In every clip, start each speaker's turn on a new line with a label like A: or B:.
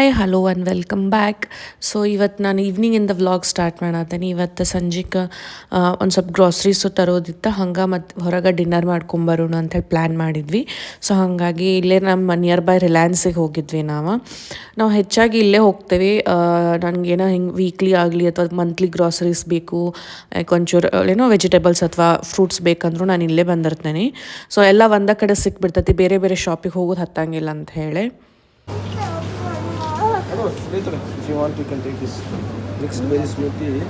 A: Hi hello and welcome back. So ಇವತ್ತು ನಾನು ಈವ್ನಿಂಗಿಂದ vlog start ಮಾಡತ್ತೀನಿ. ಇವತ್ತು ಸಂಜೆಗೆ ಒಂದು ಸ್ವಲ್ಪ ಗ್ರಾಸರೀಸು ತರೋದಿತ್ತು, ಹಂಗೆ ಮತ್ತು ಹೊರಗೆ ಡಿನ್ನರ್ ಮಾಡ್ಕೊಂಬರೋಣ ಅಂಥೇಳಿ ಪ್ಲ್ಯಾನ್ ಮಾಡಿದ್ವಿ. ಸೊ ಹಾಗಾಗಿ ಇಲ್ಲೇ ನಮ್ಮ ನಿಯರ್ ಬೈ ರಿಲಯನ್ಸಿಗೆ ಹೋಗಿದ್ವಿ ನಾವು ಹೆಚ್ಚಾಗಿ ಇಲ್ಲೇ ಹೋಗ್ತೇವೆ. ನನಗೇನೋ ಹಿಂಗೆ ವೀಕ್ಲಿ ಆಗಲಿ ಅಥವಾ ಮಂತ್ಲಿ ಗ್ರಾಸರೀಸ್ ಬೇಕು, ಒಂಚೂರು ಏನೋ ವೆಜಿಟೇಬಲ್ಸ್ ಅಥವಾ ಫ್ರೂಟ್ಸ್ ಬೇಕಂದ್ರೂ ನಾನು ಇಲ್ಲೇ ಬಂದಿರ್ತೇನೆ. ಸೊ ಎಲ್ಲ ಒಂದೇ ಕಡೆ ಸಿಕ್ಬಿಡ್ತೈತಿ, ಬೇರೆ ಬೇರೆ ಶಾಪಿಗೆ ಹೋಗೋದು ಹತ್ತಂಗಿಲ್ಲ ಅಂತ ಹೇಳಿ.
B: Later, if you want, you can take this mixed berry smoothie.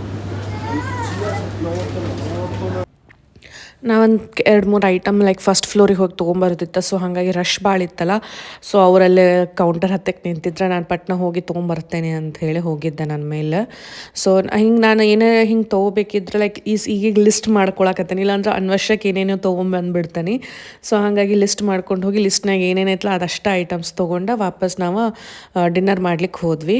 A: ನಾವೊಂದು 2-3 ಐಟಮ್ ಲೈಕ್ ಫಸ್ಟ್ ಫ್ಲೋರಿಗೆ ಹೋಗಿ ತೊಗೊಂಬರೋದಿತ್ತು. ಸೊ ಹಾಗಾಗಿ ರಶ್ ಭಾಳ ಇತ್ತಲ್ಲ. ಸೊ ಅವರಲ್ಲೇ ಕೌಂಟರ್ ಹತ್ತಕ್ಕೆ ನಿಂತಿದ್ರೆ ನಾನು ಪಟ್ನ ಹೋಗಿ ತೊಗೊಂಬರ್ತೇನೆ ಅಂತ ಹೇಳಿ ಹೋಗಿದ್ದೆ ನನ್ನ ಮೇಲೆ. ಸೊ ಹಿಂಗೆ ನಾನು ಏನೇ ಹಿಂಗೆ ತೊಗೋಬೇಕಿದ್ರೆ ಲೈಕ್ ಈಗೀಗ ಲಿಸ್ಟ್ ಮಾಡ್ಕೊಳಕತ್ತೇನೆ, ಇಲ್ಲಾಂದ್ರೆ ಅನ್ವಶ್ಯಕ್ಕೆ ಏನೇನೋ ತೊಗೊಂಬಂದ್ಬಿಡ್ತೇನೆ. ಸೊ ಹಾಗಾಗಿ ಲಿಸ್ಟ್ ಮಾಡ್ಕೊಂಡು ಹೋಗಿ ಲಿಸ್ಟ್ನಾಗ ಏನೇನೈತಲ್ಲ ಅದಷ್ಟು ಐಟಮ್ಸ್ ತೊಗೊಂಡು ವಾಪಸ್ ನಾವು ಡಿನ್ನರ್ ಮಾಡ್ಲಿಕ್ಕೆ ಹೋದ್ವಿ.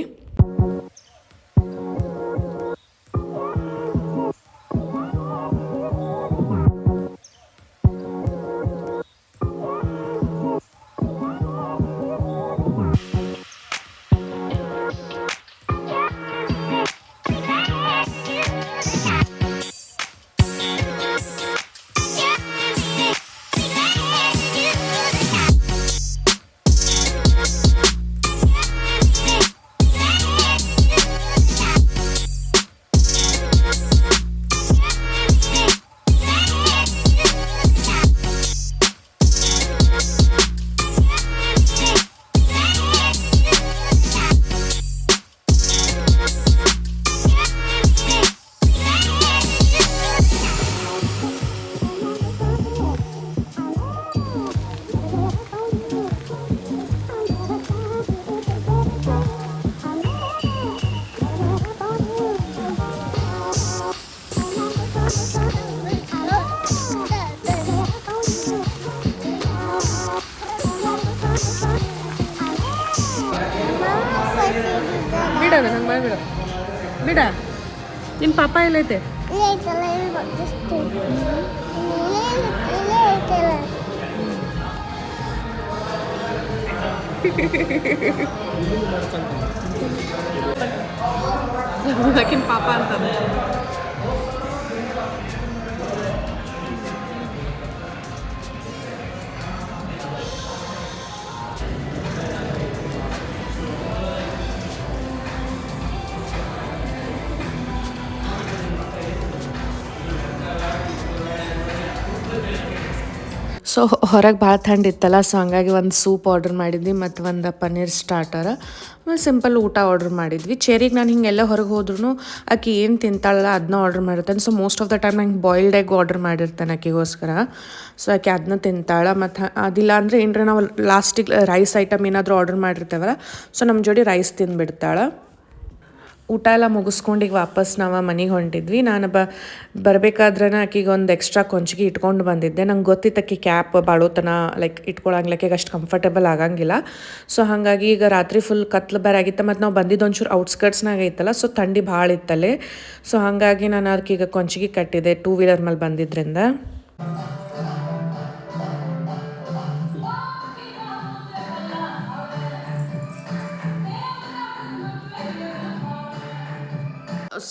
A: ಬಿಡ ಹಂಗೆ ಮಾಡಿಬಿಡ ಬಿಡ. ನಿಮ್ಮ ಪಾಪ ಎಲ್ಲೈತೆ? ಆಕಿನ ಪಾಪ ಅಂತಾರೆ. ಸೊ ಹೊರಗೆ ಭಾಳ ಥಂಡ್ ಇತ್ತಲ್ಲ, ಸೊ ಹಂಗಾಗಿ ಒಂದು ಸೂಪ್ ಆರ್ಡ್ರ್ ಮಾಡಿದ್ವಿ ಮತ್ತು ಒಂದು ಪನ್ನೀರ್ ಸ್ಟಾರ್ಟರ್, ಆಮೇಲೆ ಸಿಂಪಲ್ ಊಟ ಆರ್ಡ್ರ್ ಮಾಡಿದ್ವಿ. ಚೇರಿಗೆ ನಾನು ಹಿಂಗೆಲ್ಲ ಹೊರಗೆ ಹೋದ್ರೂ ಆಕೆ ಏನು ತಿಂತಾಳಲ್ಲ ಅದನ್ನ ಆರ್ಡ್ರ್ ಮಾಡಿರ್ತೇನೆ. So most of the time ನಂಗೆ ಬಾಯ್ಲ್ಡ್ ಎಗ್ ಆರ್ಡ್ರ್ ಮಾಡಿರ್ತೇನೆ ಆಕೆಗೋಸ್ಕರ. ಸೊ ಆಕೆ ಅದನ್ನ ತಿಂತಾಳೆ. ಮತ್ತು ಅದಿಲ್ಲ ಅಂದರೆ ಏನರ ನಾವು ಲಾಸ್ಟಿಗೆ ರೈಸ್ ಐಟಮ್ ಏನಾದರೂ ಆರ್ಡ್ರ್ ಮಾಡಿರ್ತೇವಲ್ಲ, ಸೊ ನಮ್ಮ ಜೋಡಿ ರೈಸ್ ತಿಂದುಬಿಡ್ತಾಳೆ. ಊಟ ಎಲ್ಲ ಮುಗಿಸ್ಕೊಂಡು ಈಗ ವಾಪಸ್ ನಾವು ಮನೆಗೆ ಹೊಂಟಿದ್ವಿ. ನಾನು ಬರಬೇಕಾದ್ರೆ ಆಕೆಗೆ ಒಂದು ಎಕ್ಸ್ಟ್ರಾ ಕೊಂಚಿಗೆ ಇಟ್ಕೊಂಡು ಬಂದಿದ್ದೆ. ನಂಗೆ ಗೊತ್ತಿತ್ತು ಆಕೆ ಕ್ಯಾಪ್ ಬಾಳೋತನ ಲೈಕ್ ಇಟ್ಕೊಳಂಗಿಲ್ಲ, ಅಷ್ಟು ಕಂಫರ್ಟೇಬಲ್ ಆಗಂಗಿಲ್ಲ. ಸೊ ಹಾಗಾಗಿ ಈಗ ರಾತ್ರಿ ಫುಲ್ ಕತ್ಲು ಬೇರೆ ಆಗಿತ್ತು, ಮತ್ತು ನಾವು ಬಂದಿದ್ದು ಒಂಚೂರು ಔಟ್ಸ್ಕರ್ಟ್ಸ್ನಾಗ ಐತಲ್ಲ, ಸೊ ಥಂಡಿ ಭಾಳ ಇತ್ತಲ್ಲೇ. ಸೊ ಹಾಗಾಗಿ ನಾನು ಅದಕ್ಕೆ ಈಗ ಕೊಂಚಿಗೆ ಕಟ್ಟಿದೆ 2 ವೀಲರ್ ಮೇಲೆ ಬಂದಿದ್ದರಿಂದ.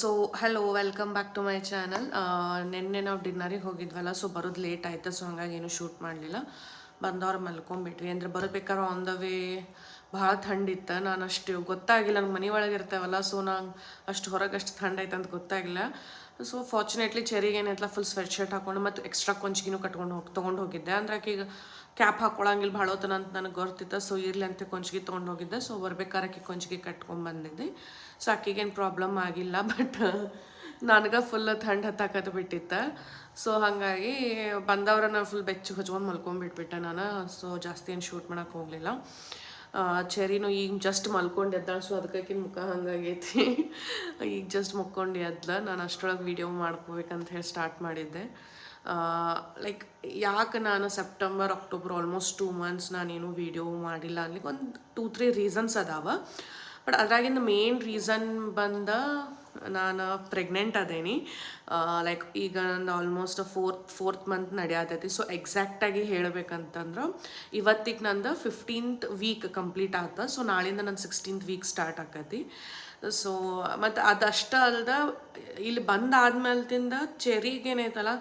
A: So hello, welcome back to my channel. ನಿನ್ನೆ ನಾವು ಡಿನ್ನರಿಗೆ ಹೋಗಿದ್ವಲ್ಲ, ಸೊ ಬರೋದು ಲೇಟ್ ಆಯಿತು. ಸೊ ಹಂಗಾಗಿ ಏನೂ ಶೂಟ್ ಮಾಡಲಿಲ್ಲ. ಬಂದವ್ರು ಮಲ್ಕೊಂಬಿಟ್ವಿ. ಅಂದರೆ ಬರಬೇಕಾದ್ರೆ ಆನ್ ದ ವೇ ಭಾಳ ಥಂಡಿತ್ತು. ನಾನು ಅಷ್ಟು ಗೊತ್ತಾಗಿಲ್ಲ, ನಂಗೆ ಮನೆ ಒಳಗೆ ಇರ್ತೇವಲ್ಲ, ಸೊ ನಂಗೆ ಅಷ್ಟು ಹೊರಗೆ ಅಷ್ಟು ಥಂಡ್ ಐತೆ ಅಂತ ಗೊತ್ತಾಗಿಲ್ಲ. ಸೊ ಫಾರ್ಚುನೇಟ್ಲಿ ಚೆರಿಗೆ ಏನೈತಲ್ಲ ಫುಲ್ ಸ್ವೆಟ್ ಶರ್ಟ್ ಹಾಕೊಂಡು ಮತ್ತು ಎಕ್ಸ್ಟ್ರಾ ಕೊಂಚಿಗಿನೂ ತೊಗೊಂಡು ಹೋಗಿದ್ದೆ. ಅಂದ್ರೆ ಆಕೆಗೆ ಕ್ಯಾಪ್ ಹಾಕ್ಕೊಳಂಗಿಲ್ಲ ಭಾಳ ಹೊತ್ತನ ಅಂತ ನನಗೆ ಗೊತ್ತಿತ್ತು. ಸೊ ಇರಲಿ ಅಂತ ಕೊಂಚಿಗೆ ತೊಗೊಂಡು ಹೋಗಿದ್ದೆ. ಸೊ ಬರ್ಬೇಕಾದ್ರೆ ಆಕೆ ಕೊಂಚಿಗೆ ಕಟ್ಕೊಂಡ್ಬಂದಿದ್ದೆ. ಸೊ ಆಕೆಗೇನು ಪ್ರಾಬ್ಲಮ್ ಆಗಿಲ್ಲ, ಬಟ್ ನನಗೆ ಫುಲ್ ಥಂಡ್ ಹತ್ತಾಕತ್ತು ಬಿಟ್ಟಿತ್ತು. ಸೊ ಹಾಗಾಗಿ ಬಂದವ್ರನ್ನ ಫುಲ್ ಬೆಚ್ಚು ಹಚ್ಕೊಂಡು ಮಲ್ಕೊಂಡ್ಬಿಟ್ಬಿಟ್ಟೆ ನಾನು. ಸೊ ಜಾಸ್ತಿ ಏನು ಶೂಟ್ ಮಾಡೋಕ್ಕೆ ಹೋಗಲಿಲ್ಲ. ಚೆರಿನೂ ಈಗ ಜಸ್ಟ್ ಮಲ್ಕೊಂಡು ಎದ್ದಾಳ. ಸೊ ಅದಕ್ಕಾಕಿನ ಮುಖ ಹಂಗಾಗೈತಿ. ಈಗ ಜಸ್ಟ್ ಮುಕ್ಕೊಂಡು ಎದ್ಲ. ನಾನು ಅಷ್ಟರೊಳಗೆ ವೀಡಿಯೋ ಮಾಡ್ಕೋಬೇಕಂತ ಹೇಳಿ ಸ್ಟಾರ್ಟ್ ಮಾಡಿದ್ದೆ. ಲೈಕ್ ಯಾಕೆ ನಾನು ಸೆಪ್ಟೆಂಬರ್ ಅಕ್ಟೋಬರ್ ಆಲ್ಮೋಸ್ಟ್ 2 months ನಾನೇನು ವೀಡಿಯೋ ಮಾಡಿಲ್ಲ ಅನ್ಲಿಕ್ಕೆ ಒಂದು 2-3 ರೀಸನ್ಸ್ ಅದಾವ. ಬಟ್ ಅದ್ರಾಗಿಂದ ಮೇನ್ ರೀಸನ್ ಬಂದ ನಾನು ಪ್ರೆಗ್ನೆಂಟ್ ಅದೇನಿ. ಲೈಕ್ ಈಗ ನಂದು ಆಲ್ಮೋಸ್ಟ್ ಫೋರ್ತ್ ಮಂತ್ ನಡೆಯತೈತಿ. ಸೊ ಎಕ್ಸಾಕ್ಟಾಗಿ ಹೇಳ್ಬೇಕಂತಂದ್ರೆ ಇವತ್ತಿಗೆ ನಂದು 15th ವೀಕ್ ಕಂಪ್ಲೀಟ್ ಆತ. ಸೊ ನಾಳಿಂದ ನನ್ನ 16th ವೀಕ್ ಸ್ಟಾರ್ಟ್ ಆಕೈತಿ. ಸೊ ಮತ್ತು ಅದಷ್ಟೇ ಅಲ್ದ ಇಲ್ಲಿ ಬಂದಾದ್ಮೇಲ್ತಿಂದ ಚೆರಿಗೇನೈತಲ್ಲ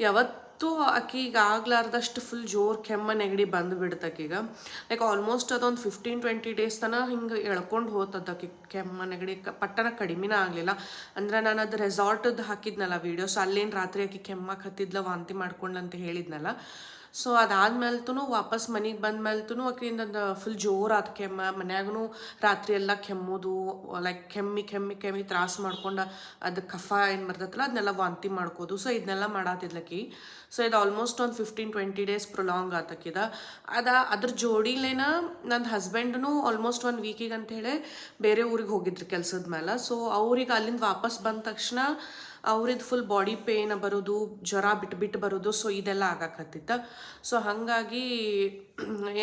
A: ಯಾವತ್ತೂ ಆಕಿಗೆ ಆಗ್ಲಾರ್ದಷ್ಟು ಫುಲ್ ಜೋರು ಕೆಮ್ಮ ನೆಗಡಿ ಬಂದು ಬಿಡ್ತಕ್ಕೀಗ. ಲೈಕ್ ಆಲ್ಮೋಸ್ಟ್ ಅದೊಂದು 15-20 ಡೇಸ್ ತನಕ ಹಿಂಗೆ ಎಳ್ಕೊಂಡು ಹೋಗ್ತದ ಆಕಿ ಕೆಮ್ಮ ನೆಗಡಿ ಪಟ್ಟನ ಕಡಿಮೆನೇ ಆಗಲಿಲ್ಲ. ಅಂದ್ರೆ ನಾನು ಅದು ರೆಸಾರ್ಟದ್ದು ಹಾಕಿದ್ನಲ್ಲ ವೀಡಿಯೋಸ್, ಅಲ್ಲೇನು ರಾತ್ರಿ ಆಕಿ ಕೆಮ್ಮಕ್ಕೆ ಹತ್ತಿದ್ಲ ವಾಂತಿ ಮಾಡ್ಕೊಂಡಂತ ಹೇಳಿದ್ನಲ್ಲ. ಸೊ ಅದಾದ್ಮೇಲ್ತೂ ವಾಪಸ್ ಮನೆಗೆ ಬಂದ್ಮೇಲ್ತೂ ಆಕಿಯಿಂದ ಫುಲ್ ಜೋರಾದ ಕೆಮ್ಮ, ಮನ್ಯಾಗೂ ರಾತ್ರಿ ಎಲ್ಲ ಕೆಮ್ಮೋದು, ಲೈಕ್ ಕೆಮ್ಮಿ ತ್ರಾಸ ಮಾಡ್ಕೊಂಡು ಅದು ಕಫ ಏನು ಬರ್ತೈತಲ್ಲ ಅದನ್ನೆಲ್ಲ ವಾಂತಿ ಮಾಡ್ಕೋದು. ಸೊ ಇದನ್ನೆಲ್ಲ ಮಾಡತ್ತಿದ್ಲಕಿ. ಸೊ ಇದು ಆಲ್ಮೋಸ್ಟ್ ಒಂದು 15-20 ಡೇಸ್ ಪ್ರೊಲಾಂಗ್ ಆತಕ್ಕಿದ. ಅದ್ರ ಜೋಡಿಲೇನ ನನ್ನ ಹಸ್ಬೆಂಡ್ನು ಆಲ್ಮೋಸ್ಟ್ 1 ವೀಕಿಗೆ ಅಂಥೇಳಿ ಬೇರೆ ಊರಿಗೆ ಹೋಗಿದ್ರು ಕೆಲ್ಸದ ಮೇಲೆ. ಸೊ ಅವ್ರಿಗೆ ಅಲ್ಲಿಂದ ವಾಪಸ್ ಬಂದ ತಕ್ಷಣ ಅವ್ರದ್ದು ಫುಲ್ ಬಾಡಿ ಪೇನ್ ಬರೋದು, ಜ್ವರ ಬಿಟ್ಟು ಬರೋದು. ಸೊ ಇದೆಲ್ಲ ಆಗಾಕತ್ತಿತ್ತ. ಸೊ ಹಾಗಾಗಿ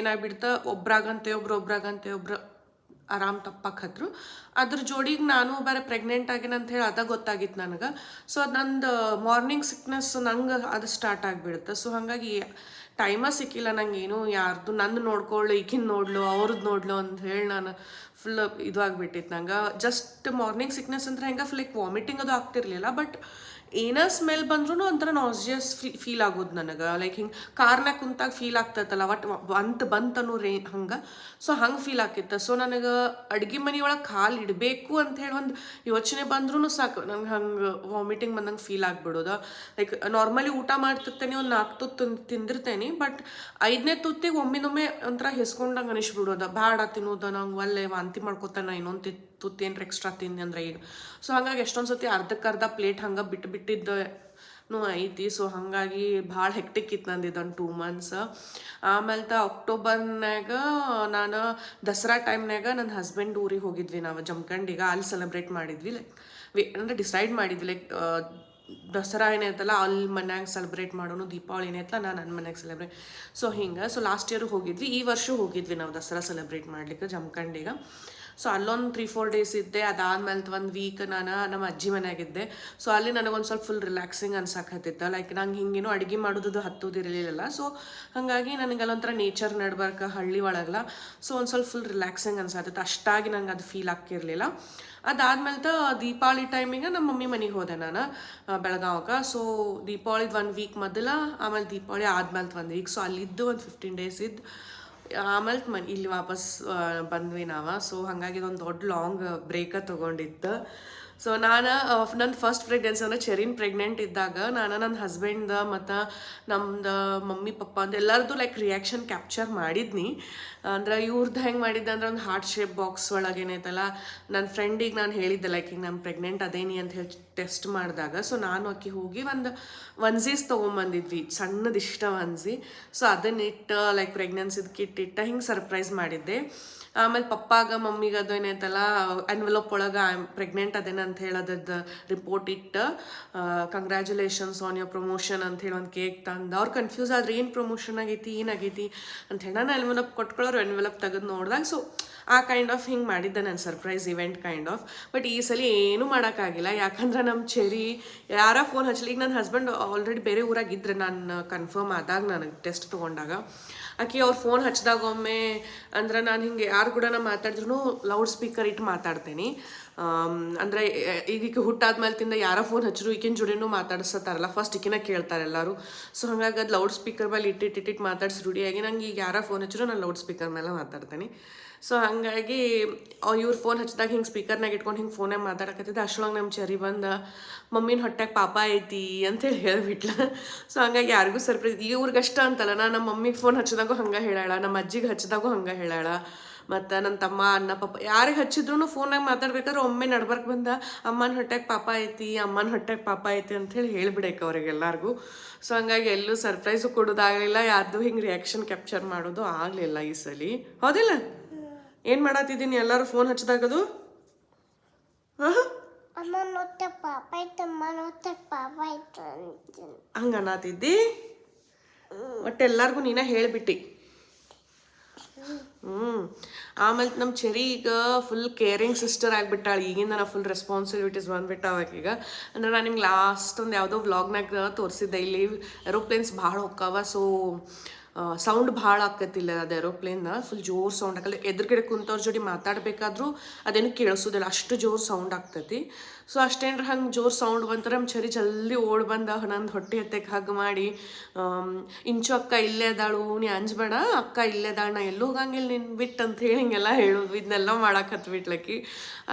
A: ಏನಾಗ್ಬಿಡ್ತ ಒಬ್ರಾಗಂತೆ ಒಬ್ರು ಆರಾಮ್ ತಪ್ಪಕ್ಕತ್ರು. ಅದ್ರ ಜೋಡಿಗೆ ನಾನು ಬೇರೆ ಪ್ರೆಗ್ನೆಂಟ್ ಆಗಿನಂತ ಹೇಳಿ ಅದ ಗೊತ್ತಾಗಿತ್ತು ನನಗೆ. ಸೊ ಅದು ನಂದು ಮಾರ್ನಿಂಗ್ ಸಿಕ್ನೆಸ್ ನಂಗೆ ಅದು ಸ್ಟಾರ್ಟ್ ಆಗಿಬಿಡುತ್ತೆ. ಸೊ ಹಾಗಾಗಿ ಟೈಮ ಸಿಕ್ಕಿಲ್ಲ ನಂಗೆ ಏನು ಯಾರ್ದು ನಂದು ನೋಡ್ಕೊಳ್ಳು, ಈಗಿನ ನೋಡ್ಲು, ಅವ್ರದ್ದು ನೋಡ್ಲು ಅಂತ ಹೇಳಿ ನಾನು ಫುಲ್ ಇದು ಆಗಿಬಿಟ್ಟಿತ್ತು ನಂಗೆ. ಜಸ್ಟ್ ಮಾರ್ನಿಂಗ್ ಸಿಕ್ನೆಸ್ ಅಂದ್ರೆ ಹೆಂಗೆ ಲೈಕ್ ವಾಮಿಟಿಂಗ್ ಅದು ಆಗ್ತಿರ್ಲಿಲ್ಲ, ಬಟ್ ಏನೋ ಸ್ಮೆಲ್ ಬಂದ್ರೂ ಒಂಥರ ನಾಸಿಯಸ್ ಫೀಲ್ ಆಗೋದು ನನಗೆ. ಲೈಕ್ ಹಿಂಗೆ ಕಾರ್ನಾಗ ಕುಂತಾಗ ಫೀಲ್ ಆಗ್ತೈತಲ್ಲ ಒಟ್ಟು ಬಂತನೋ ಹಂಗೆ. ಸೊ ಹಂಗೆ ಫೀಲ್ ಆಕಿತ್ತು. ಸೊ ನನಗೆ ಅಡುಗೆ ಮನೆಯೊಳಗೆ ಕಾಲು ಇಡಬೇಕು ಅಂಥೇಳಿ ಒಂದು ಯೋಚನೆ ಬಂದ್ರೂ ಸಾಕು ನಂಗೆ ಹಂಗೆ ವಾಮಿಟಿಂಗ್ ಬಂದಂಗೆ ಫೀಲ್ ಆಗಿಬಿಡೋದು. ಲೈಕ್ ನಾರ್ಮಲಿ ಊಟ ಮಾಡ್ತಿರ್ತೇನೆ, ಒಂದು 4 ತುತ್ತು ತಿಂದಿರ್ತೇನೆ, ಬಟ್ 5ನೇ ತುತ್ತಿಗೆ ಒಮ್ಮಿನೊಮ್ಮೆ ಒಂಥರ ಹೆಸ್ಕೊಂಡಂಗೆ ಅನಿಸ್ಬಿಡೋದು, ಬೇಡ ತಿನ್ನೋದು, ನಂಗೆ ಒಳ್ಳೆ ವಾಂತಿ ಮಾಡ್ಕೊತಾನೆ ಇನ್ನೊಂದು ತುತ್ತು ಏನ್ರ ಎಕ್ಸ್ಟ್ರಾ ತಿಂದು ಅಂದ್ರೆ ಈಗ. ಸೊ ಹಾಗಾಗಿ ಎಷ್ಟೊಂದು ಸತಿ ಅರ್ಧಕ್ಕರ್ಧ ಪ್ಲೇಟ್ ಹಂಗೆ ಬಿಟ್ಟಿದ್ದು ಐತಿ. ಸೊ ಹಾಗಾಗಿ ಭಾಳ ಹೆಕ್ಟಿಕ್ ಇತ್ತು ನಂದು ಇದೊಂದು 2 ಮಂತ್ಸ್. ಆಮೇಲೆ ಅಕ್ಟೋಬರ್ನಾಗ ನಾನು ದಸರಾ ಟೈಮ್ನಾಗ ನನ್ನ ಹಸ್ಬೆಂಡ್ ಊರಿಗೆ ಹೋಗಿದ್ವಿ ನಾವು ಜಮಖಂಡಿಗೆ. ಅಲ್ಲಿ ಸೆಲೆಬ್ರೇಟ್ ಮಾಡಿದ್ವಿ. ಲೈಕ್ ಅಂದರೆ ಡಿಸೈಡ್ ಮಾಡಿದ್ವಿ ಲೈಕ್ ದಸರಾ ಏನೈತಲ್ಲ ಅಲ್ಲಿ ಮನ್ಯಾಗ ಸೆಲೆಬ್ರೇಟ್ ಮಾಡೋಣ, ದೀಪಾವಳಿ ಏನೈತಲ್ಲ ನಾನು ನನ್ನ ಮನ್ಯಾಗ ಸೆಲೆಬ್ರೇಟ್. ಸೊ ಹಿಂಗೆ ಸೊ ಲಾಸ್ಟ್ ಇಯರ್ ಹೋಗಿದ್ವಿ, ಈ ವರ್ಷ ಹೋಗಿದ್ವಿ ನಾವು ದಸರಾ ಸೆಲೆಬ್ರೇಟ್ ಮಾಡ್ಲಿಕ್ಕೆ ಜಮಖಂಡಿಗೆ. ಸೊ ಅಲ್ಲೊಂದು 3-4 ಡೇಸ್ ಇದ್ದೆ. ಅದಾದ್ಮೇಲೆ 1 ವೀಕ್ ನಾನು ನಮ್ಮ ಅಜ್ಜಿ ಮನೆಯಾಗಿದ್ದೆ. ಸೊ ಅಲ್ಲಿ ನನಗೊಂದು ಸ್ವಲ್ಪ ಫುಲ್ ರಿಲ್ಯಾಕ್ಸಿಂಗ್ ಅನ್ಸಕತ್ತಿತ್ತು. ಲೈಕ್ ನಂಗೆ ಹಿಂಗೇನು ಅಡುಗೆ ಮಾಡೋದು ಹತ್ತೋದಿರಲಿಲ್ಲ. ಸೊ ಹಾಗಾಗಿ ನನಗೆ ಅಲ್ಲೊಂಥರ ನೇಚರ್ ನಡ್ಬರ್ಕ ಹಳ್ಳಿ ಒಳಗಲ್ಲ. ಸೊ ಒಂದು ಸ್ವಲ್ಪ ಫುಲ್ ರಿಲ್ಯಾಕ್ಸಿಂಗ್ ಅನ್ಸತ್ತಿತ್ತು. ಅಷ್ಟಾಗಿ ನಂಗೆ ಅದು ಫೀಲ್ ಆಗ್ತಿರ್ಲಿಲ್ಲ. ಅದಾದ್ಮೇಲೆ ದೀಪಾವಳಿ ಟೈಮಿಗೆ ನಮ್ಮ ಮಮ್ಮಿ ಮನೆಗೆ ಹೋದೆ ನಾನು ಬೆಳಗಾವಕ್ಕೆ. ಸೊ ದೀಪಾವಳಿದು 1 ವೀಕ್ ಮೊದಲ, ಆಮೇಲೆ ದೀಪಾವಳಿ ಆದ್ಮೇಲೆ 1 ವೀಕ್. ಸೊ ಅಲ್ಲಿದ್ದು ಒಂದು 15 ಡೇಸ್ ಇದ್ದು ಆಮೇಲೆ ಇಲ್ಲಿ ವಾಪಸ್ ಬಂದ್ವಿ ನಾವು. ಸೊ ಹಾಗಾಗಿ ಇದೊಂದು ದೊಡ್ಡ ಲಾಂಗ್ ಬ್ರೇಕ ತೊಗೊಂಡಿತ್ತು. ಸೊ ನಾನು ನನ್ನ ಫಸ್ಟ್ ಪ್ರೆಗ್ನೆನ್ಸಿ ಅಂದರೆ ಚೆರಿನ್ ಪ್ರೆಗ್ನೆಂಟ್ ಇದ್ದಾಗ ನಾನು ನನ್ನ ಹಸ್ಬೆಂಡ್ ಮತ್ತು ನಮ್ದು ಮಮ್ಮಿ ಪಪ್ಪ ಅಂತ ಎಲ್ಲರದ್ದು ಲೈಕ್ ರಿಯಾಕ್ಷನ್ ಕ್ಯಾಪ್ಚರ್ ಮಾಡಿದ್ನಿ. ಅಂದ್ರೆ ಇವ್ರದ್ದು ಹೆಂಗೆ ಮಾಡಿದ್ದೆ ಅಂದ್ರೆ ಒಂದು ಹಾರ್ಟ್ ಶೇಪ್ ಬಾಕ್ಸ್ ಒಳಗೆ ಏನೈತಲ್ಲ, ನನ್ನ ಫ್ರೆಂಡಿಗೆ ನಾನು ಹೇಳಿದ್ದೆ ಲೈಕ್ ಹಿಂಗೆ ನಾನು ಪ್ರೆಗ್ನೆಂಟ್ ಅದೇನಿ ಅಂತ ಹೇಳಿ ಟೆಸ್ಟ್ ಮಾಡಿದಾಗ. ಸೊ ನಾನು ಆಕಿ ಹೋಗಿ ಒಂದು ಒನ್ಸೀಸ್ ತೊಗೊಂಬಂದಿದ್ವಿ, ಸಣ್ಣದಿಷ್ಟ ಒನ್ಸಿ. ಸೊ ಅದನ್ನಿಟ್ಟು ಲೈಕ್ ಪ್ರೆಗ್ನೆನ್ಸಿದು ಕಿಟ್ ಇಟ್ಟು ಹಿಂಗೆ ಸರ್ಪ್ರೈಸ್ ಮಾಡಿದ್ದೆ. ಆಮೇಲೆ ಪಪ್ಪಾಗ ಮಮ್ಮಿಗೆ ಅದು ಏನೈತಲ್ಲ ಎನ್ವೆಲೋಪ್ ಒಳಗೆ ಪ್ರೆಗ್ನೆಂಟ್ ಅದೇನ ಅಂತ ಹೇಳೋದದ್ದು ರಿಪೋರ್ಟ್ ಇಟ್ಟು ಕಂಗ್ರ್ಯಾಚುಲೇಷನ್ಸ್ ಆನ್ ಯೋರ್ ಪ್ರಮೋಷನ್ ಅಂಥೇಳಿ ಒಂದು ಕೇಕ್ ತಂದು ಅವ್ರು ಕನ್ಫ್ಯೂಸ್ ಆದ್ರೆ ಏನು ಪ್ರಮೋಷನ್ ಆಗೈತಿ ಏನಾಗೈತಿ ಅಂಥೇಳಿ ನಾನು ಎನ್ವೆಲಪ್ ಕೊಟ್ಕೊಳ್ಳೋರು ಎನ್ವೆಲಪ್ ತೆಗೆದು ನೋಡಿದಾಗ. ಸೊ ಆ ಕೈಂಡ್ ಆಫ್ ಹಿಂಗೆ ಮಾಡಿದ್ದೆ ನಾನು surprise event kind of. But ಈ ಸಲ ಏನೂ ಮಾಡೋಕ್ಕಾಗಿಲ್ಲ, ಯಾಕಂದ್ರೆ ನಮ್ಮ ಚೆರಿ ಯಾರ ಫೋನ್ ಹಚ್ಚಲಿ. ಈಗ ನನ್ನ ಹಸ್ಬೆಂಡ್ ಆಲ್ರೆಡಿ ಬೇರೆ ಊರಾಗಿದ್ದರೆ ನಾನು ಕನ್ಫರ್ಮ್ ಆದಾಗ ನನಗೆ ಟೆಸ್ಟ್ ತೊಗೊಂಡಾಗ ಆಕೆ ಅವ್ರ ಫೋನ್ ಹಚ್ಚಿದಾಗ ಒಮ್ಮೆ ಅಂದ್ರೆ ನಾನು ಹಿಂಗೆ ಯಾರು ಕೂಡ ನಾನು ಮಾತಾಡಿದ್ರು ಲೌಡ್ ಸ್ಪೀಕರ್ ಇಟ್ಟು ಮಾತಾಡ್ತೇನೆ. ಅಂದರೆ ಈಗ ಹುಟ್ಟಾದ್ಮೇಲೆ ಯಾರ ಫೋನ್ ಹಚ್ಚರು ಈಗಿನ ಜೋಡಿನೂ ಮಾತಾಡಿಸ್ತಾರಲ್ಲ, ಫಸ್ಟ್ ಈಕಿನ ಕೇಳ್ತಾರೆ ಎಲ್ಲರೂ. ಸೊ ಹಾಗಾಗಿ ಅದು ಲೌಡ್ ಸ್ಪೀಕರ್ ಮೇಲೆ ಇಟ್ಟಿಟ್ಟು ಮಾತಾಡ್ಸಿ ರೂಢಿಯಾಗಿ ನಂಗೆ ಈಗ ಯಾರ ಫೋನ್ ಹಚ್ಚರು ನಾನು ಲೌಡ್ ಸ್ಪೀಕರ್ ಮೇಲೆ ಮಾತಾಡ್ತೇನೆ. ಸೊ ಹಾಗಾಗಿ ಇವ್ರ ಫೋನ್ ಹಚ್ಚಿದಾಗ ಹಿಂಗೆ ಸ್ಪೀಕರ್ನಾಗ ಇಟ್ಕೊಂಡು ಹಿಂಗೆ ಫೋನಾಗ ಮಾತಾಡಕತ್ತಿದ್ದೆ. ಅಷ್ಟೊಳಗೆ ನಮ್ಮ ಚೆರಿ ಬಂದು ಮಮ್ಮಿನ ಹೊಟ್ಟೆಗೆ ಪಾಪ ಐತಿ ಅಂತೇಳಿ ಹೇಳಿಬಿಟ್ಲ. ಸೊ ಹಂಗಾಗಿ ಯಾರಿಗೂ ಸರ್ಪ್ರೈಸ್, ಇವ್ರಿಗಷ್ಟ ಅಂತಲ್ಲ, ನಾನು ನಮ್ಮ ಮಮ್ಮಿಗೆ ಫೋನ್ ಹಚ್ಚಿದಾಗೂ ಹಂಗೆ ಹೇಳಾಳ, ನಮ್ಮ ಅಜ್ಜಿಗೆ ಹಚ್ಚಿದಾಗೂ ಹಂಗೆ ಹೇಳಾಳ, ಮತ್ತು ನನ್ನ ತಮ್ಮ ಅಣ್ಣ ಪಾಪ ಯಾರಿಗೆ ಹಚ್ಚಿದ್ರು ಫೋನಾಗ ಮಾತಾಡ್ಬೇಕಾದ್ರೆ ಒಮ್ಮೆ ನಡ್ಬರ್ಕ್ ಬಂದ ಅಮ್ಮನ ಹೊಟ್ಟೆಗೆ ಪಾಪ ಐತಿ ಅಂಥೇಳಿ ಹೇಳಿಬಿಡಕ್ಕೆ ಅವ್ರಿಗೆಲ್ಲರಿಗೂ. ಸೊ ಹಂಗಾಗಿ ಎಲ್ಲೂ ಸರ್ಪ್ರೈಸು ಕೊಡೋದಾಗಲಿಲ್ಲ, ಯಾರ್ದು ಹಿಂಗೆ ರಿಯಾಕ್ಷನ್ ಕ್ಯಾಪ್ಚರ್ ಮಾಡೋದು ಆಗಲಿಲ್ಲ ಈ ಸಲ. ಹೌದಿಲ್ಲ? ಏನು ಮಾಡತ್ತಿದ್ದೀನಿ ಎಲ್ಲರೂ ಫೋನ್ ಹಚ್ಚಿದಾಗದು? ಹಂಗೆ ಅನ್ನತ್ತಿದ್ದಿ? ಒಟ್ಟು ಎಲ್ಲರಿಗೂ ನೀನೇ ಹೇಳಿಬಿಟ್ಟಿ. ಆಮೇಲೆ ನಮ್ಮ ಚೆರಿ ಈಗ ಫುಲ್ ಕೇರಿಂಗ್ ಸಿಸ್ಟರ್ ಆಗಿಬಿಟ್ಟಾಳೆ. ಈಗಿಂದ ನಾನು ಫುಲ್ ರೆಸ್ಪಾನ್ಸಿಬಿಲಿಟೀಸ್ ಬಂದ್ಬಿಟ್ಟಾವ ಈಗ. ಅಂದರೆ ನಾನು ನಿಮ್ಗೆ ಲಾಸ್ಟ್ ಒಂದು ಯಾವುದೋ ವ್ಲಾಗ್ನಾಗ ತೋರಿಸಿದ್ದೆ, ಇಲ್ಲಿ ಏರೋಪ್ಲೇನ್ಸ್ ಭಾಳ ಹೊಕ್ಕಾವ. ಸೊ ಸೌಂಡ್ ಭಾಳ ಆಕತಿಲ್ಲ ಅದು ಏರೋಪ್ಲೇನ್ನ, ಫುಲ್ ಜೋರು ಸೌಂಡ್ ಆಕಲ್ಲ. ಎದುರುಗಡೆ ಕುಂತವ್ರ ಜೋಡಿ ಮಾತಾಡಬೇಕಾದ್ರೂ ಅದೇನು ಕೇಳಿಸೋದಿಲ್ಲ, ಅಷ್ಟು ಜೋರು ಸೌಂಡ್ ಆಗ್ತೈತಿ. ಸೊ ಅಷ್ಟೇನ್ರ ಹಂಗೆ ಜೋರು ಸೌಂಡ್ ಬಂತಾರೆ ನಮ್ಮ ಚರಿ ಜಲ್ದಿ ಓಡ್ ಬಂದ ನಂದು ಹೊಟ್ಟೆ ಹತ್ತಕ್ಕೆ ಹಗ್ ಮಾಡಿ, ಇಂಚು ಅಕ್ಕ ಇಲ್ಲೇ ಅದಾಳು, ನೀ ಅಂಜಬೇಡ, ಅಕ್ಕ ಇಲ್ಲೇ ಅದಾಳ, ನಾ ಎಲ್ಲೂ ಹೋಗಂಗಿಲ್ಲ ನಿನ್ನ ಬಿಟ್ಟು ಅಂತ ಹೇಳಿ ಹಿಂಗೆಲ್ಲ ಹೇಳೋದು. ಇದನ್ನೆಲ್ಲ ಮಾಡಾಕತ್ಬಿಟ್ಲಕ್ಕಿ.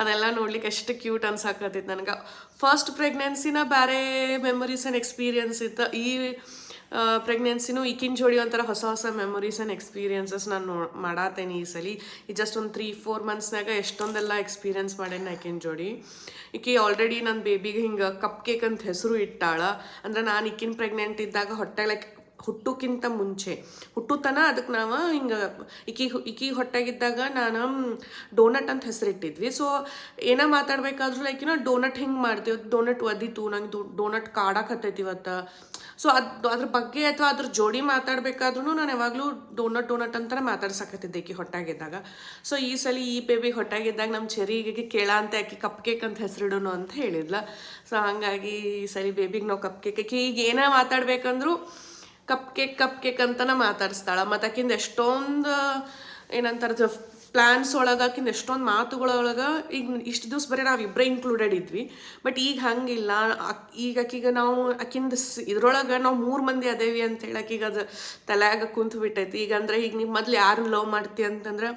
A: ಅದೆಲ್ಲ ನೋಡ್ಲಿಕ್ಕೆ ಎಷ್ಟು ಕ್ಯೂಟ್ ಅನ್ಸಾಕತ್ತೈತಿ ನನಗೆ. ಫಸ್ಟ್ ಪ್ರೆಗ್ನೆನ್ಸಿನ ಬೇರೆ ಮೆಮೊರೀಸ್ ಆ್ಯಂಡ್ ಎಕ್ಸ್ಪೀರಿಯನ್ಸ್ ಇತ್ತು. ಈ ಪ್ರೆಗ್ನೆನ್ಸಿನೂ ಈಕಿನ ಜೋಡಿ ಒಂಥರ ಹೊಸ ಹೊಸ ಮೆಮೊರೀಸ್ ಆ್ಯಂಡ್ ಎಕ್ಸ್ಪೀರಿಯನ್ಸಸ್ ನಾನು ಮಾಡತ್ತೇನೆ ಈ ಸಲ. ಈ ಜಸ್ಟ್ ಒಂದು 3-4 ಮಂತ್ಸ್ನಾಗ ಎಷ್ಟೊಂದೆಲ್ಲ ಎಕ್ಸ್ಪೀರಿಯನ್ಸ್ ಮಾಡೇನಿ ಆಕಿನ ಜೋಡಿ. ಈಕಿ ಆಲ್ರೆಡಿ ನನ್ನ ಬೇಬಿಗೆ ಹಿಂಗೆ ಕಪ್ ಕೇಕ್ ಅಂತ ಹೆಸರು ಇಟ್ಟಾಳ. ಅಂದ್ರೆ ನಾನು ಈಕಿನ ಪ್ರೆಗ್ನೆಂಟ್ ಇದ್ದಾಗ ಹೊಟ್ಟೆ ಲೈಕ್ ಹುಟ್ಟೋಕ್ಕಿಂತ ಮುಂಚೆ ಹುಟ್ಟುತನ ಅದಕ್ಕೆ ನಾವು ಹಿಂಗೆ ಇಕ್ಕಿ ಹೊಟ್ಟೆಗಿದ್ದಾಗ ನಾನು ಡೋನಟ್ ಅಂತ ಹೆಸರಿಟ್ಟಿದ್ವಿ. ಸೊ ಏನೋ ಮಾತಾಡ್ಬೇಕಾದ್ರೂ ಲೈಕ್ ಡೋನಟ್ ಹಿಂಗೆ ಮಾಡ್ತೀವಿ, ಡೋನಟ್ ಒದಿತು ನಂಗೆ ಡೋನಟ್ ಕಾಡಾಕತ್ತೈತಿ ಇವತ್ತು. ಸೊ ಅದ್ರ ಬಗ್ಗೆ ಅಥವಾ ಅದ್ರ ಜೋಡಿ ಮಾತಾಡ್ಬೇಕಾದ್ರೂ ನಾನು ಯಾವಾಗಲೂ ಡೋನಟ್ ಅಂತಾನೆ ಮಾತಾಡ್ಸಕತ್ತಿದ್ದೆ ಈಕಿ ಹೊಟ್ಟಾಗಿದ್ದಾಗ. ಸೊ ಈ ಸಲ ಈ ಬೇಬಿ ಹೊಟ್ಟಾಗಿದ್ದಾಗ ನಮ್ಮ ಚೆರಿಗೆ ಕೇಳ ಅಂತ ಆಕಿ ಕಪ್ ಕೇಕ್ ಅಂತ ಹೆಸರಿಡೋನು ಅಂತ ಹೇಳಿದ್ಲ. ಸೊ ಹಾಗಾಗಿ ಈ ಸಲ ಬೇಬಿಗೆ ನಾವು ಕಪ್ ಕೇಕ್ ಈಗ ಏನೇ ಮಾತಾಡ್ಬೇಕಂದ್ರೂ ಕಪ್ ಕೇಕ್ ಅಂತನ ಮಾತಾಡಿಸ್ತಾಳ. ಮತ್ತು ಆಕಿಂದ ಎಷ್ಟೊಂದು ಏನಂತಾರೆ ಪ್ಲ್ಯಾನ್ಸ್ ಒಳಗೆ ಆಕಿಂದ ಎಷ್ಟೊಂದು ಮಾತುಗಳೊಳಗೆ ಈಗ ಇಷ್ಟು ದಿವ್ಸ ಬರೀ ನಾವು ಇಬ್ಬರೇ ಇನ್ಕ್ಲೂಡೆಡ್ ಇದ್ವಿ. ಬಟ್ ಈಗ ಹಂಗಿಲ್ಲ. ಈಗ ಆಕಿಗೆ ನಾವು ಆಕಿಂದ ಇದ್ರೊಳಗೆ ನಾವು 3 ಮಂದಿ ಅದೇವಿ ಅಂತ ಹೇಳಿ ಆಕಿಗೆ ಅದು ತಲೆಯಾಗ ಕುಂತು ಬಿಟ್ಟೈತಿ. ಈಗ ಅಂದರೆ ಈಗ ನೀವು ಮೊದಲು ಯಾರನ್ನ ಲವ್ ಮಾಡ್ತಿ ಅಂತಂದ್ರೆ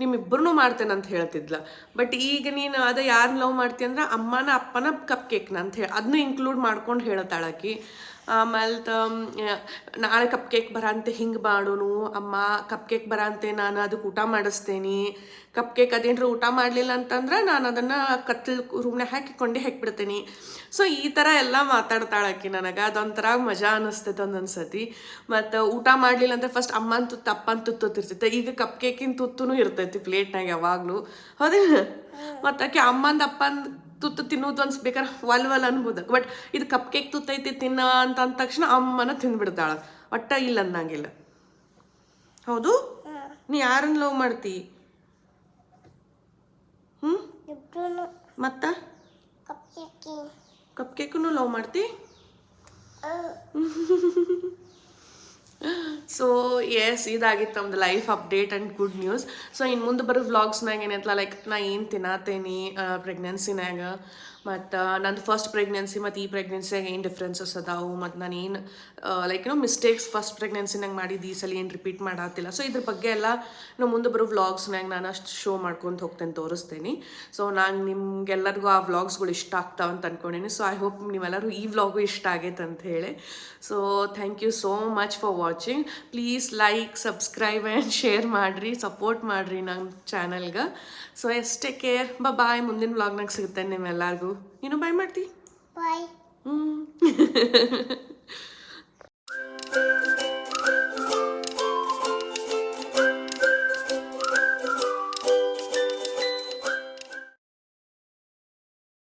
A: ನಿಮ್ಮಿಬ್ಬರನ್ನೂ ಮಾಡ್ತೇನೆ ಅಂತ ಹೇಳ್ತಿದ್ಲ. ಬಟ್ ಈಗ ನೀನು ಅದೇ ಯಾರನ್ನ ಲವ್ ಮಾಡ್ತಿ ಅಂದ್ರೆ ಅಮ್ಮನ ಅಪ್ಪನ ಕಪ್ ಕೇಕ್ನ ಅಂತ ಹೇಳಿ ಅದನ್ನೂ ಇನ್ಕ್ಲೂಡ್ ಮಾಡ್ಕೊಂಡು ಹೇಳ್ತಾಳಾಕಿ. ಆಮೇಲೆ ನಾಳೆ ಕಪ್ ಕೇಕ್ ಬರಂತೆ ಹಿಂಗೆ ಮಾಡೋನು ಅಮ್ಮ, ಕಪ್ ಕೇಕ್ ಬರಂತೆ ನಾನು ಅದಕ್ಕೆ ಊಟ ಮಾಡಿಸ್ತೇನೆ, ಕಪ್ ಕೇಕ್ ಅದೇನ್ರ ಊಟ ಮಾಡಲಿಲ್ಲ ಅಂತಂದ್ರೆ ನಾನು ಅದನ್ನು ಕತ್ಲು ರೂಮ್ನಾಗ ಹಾಕಿಬಿಡ್ತೇನೆ. ಸೊ ಈ ಥರ ಎಲ್ಲ ಮಾತಾಡ್ತಾಳಾಕಿ ನನಗೆ. ಅದೊಂಥರ ಮಜಾ ಅನ್ನಿಸ್ತೈತೆ ಒಂದೊಂದು ಸತಿ. ಮತ್ತು ಊಟ ಮಾಡಲಿಲ್ಲ ಅಂದರೆ ಫಸ್ಟ್ ಅಮ್ಮನ ತುತ್ತು ಅಪ್ಪನ ತುತ್ತಿರ್ತೈತೆ. ಈಗ ಕಪ್ ಕೇಕಿನ ತುತ್ತೂ ಇರ್ತೈತಿ ಪ್ಲೇಟ್ನಾಗ ಯಾವಾಗಲೂ, ಹೌದೇ? ಮತ್ತು ಆಕೆ ಅಮ್ಮಂದು ಅಪ್ಪಂದು ತುತ್ತು ತಿನ್ನೋದು ಅನ್ಸ್ಬೇಕಾರೆ ವಲ್ ಅನ್ಬೋದು. ಬಟ್ ಇದು ಕಪ್ ಕೇಕ್ ತುತ್ತೈತಿ ತಿನ್ನ ಅಂತ ಅಂದ ತಕ್ಷಣ ಅಮ್ಮನ ತಿಂದ್ಬಿಡ್ತಾಳ, ಒಟ್ಟ ಇಲ್ಲ ಅನ್ನಂಗಿಲ್ಲ. ಹೌದು? ನೀ ಯಾರನ್ನ ಲವ್ ಮಾಡ್ತಿ? ಮತ್ತ ಕಪ್ ಕೇಕನ್ನು ಲವ್ ಮಾಡ್ತಿ? ಸೊ ಎಸ್, ಇದಾಗಿತ್ತು ನಮ್ದು life update and good news. So ಇನ್ನು ಮುಂದೆ ಬರೋ ವ್ಲಾಗ್ಸ್ನಾಗ ಏನೈತಲ್ಲ ಲೈಕ್ ನಾ ಏನು ತಿನ್ನತೇನಿ ಪ್ರೆಗ್ನೆನ್ಸಿನಾಗ, ಮತ್ತು ನಂದು ಫಸ್ಟ್ ಪ್ರೆಗ್ನೆನ್ಸಿ ಮತ್ತು ಈ ಪ್ರೆಗ್ನೆನ್ಸಿಯಾಗ ಏನು ಡಿಫ್ರೆನ್ಸಸ್ ಅದಾವು, ಮತ್ತು ನಾನು ಏನು ಲೈಕ್ ಮಿಸ್ಟೇಕ್ಸ್ ಫಸ್ಟ್ ಪ್ರೆಗ್ನೆನ್ಸಿನಾಗ ಮಾಡಿದ್ದು ಈ ಸಲ ಏನು ರಿಪೀಟ್ ಮಾಡತ್ತಿಲ್ಲ. ಸೊ ಇದ್ರ ಬಗ್ಗೆ ಎಲ್ಲ ನಾವು ಮುಂದೆ ಬರೋ ವ್ಲಾಗ್ಸ್ನಾಗ ನಾನು ಅಷ್ಟು ಶೋ ಮಾಡ್ಕೊತ ಹೋಗ್ತೇನೆ, ತೋರಿಸ್ತೇನೆ. ಸೊ ನಾನು ನಿಮ್ಗೆಲ್ಲರಿಗೂ ಆ ವ್ಲಾಗ್ಸ್ಗಳು ಇಷ್ಟ ಆಗ್ತಾವೆ ಅಂತ ಅಂದ್ಕೊಂಡೇನಿ. ಸೊ ಐ ಹೋಪ್ ನೀವೆಲ್ಲರೂ ಈ ವ್ಲಾಗು ಇಷ್ಟ ಆಗೈತೆ ಅಂತ ಹೇಳಿ. So thank you so much for watching. Please like, subscribe and share ಮಾಡಿರಿ, ಸಪೋರ್ಟ್ ಮಾಡಿರಿ ನಮ್ಮ ಚಾನಲ್ಗೆ. ಸೊ ಎಷ್ಟೇ ಕೇರ್, ಬಾಯ್. ಮುಂದಿನ ವ್ಲಾಗ್ನಾಗ ಸಿಗ್ತೇನೆ ನಿಮ್ಮೆಲ್ಲರಿಗೂ. ನೀನು ಬಾಯ್ ಮಾಡ್ತಿ? ಬಾಯ್.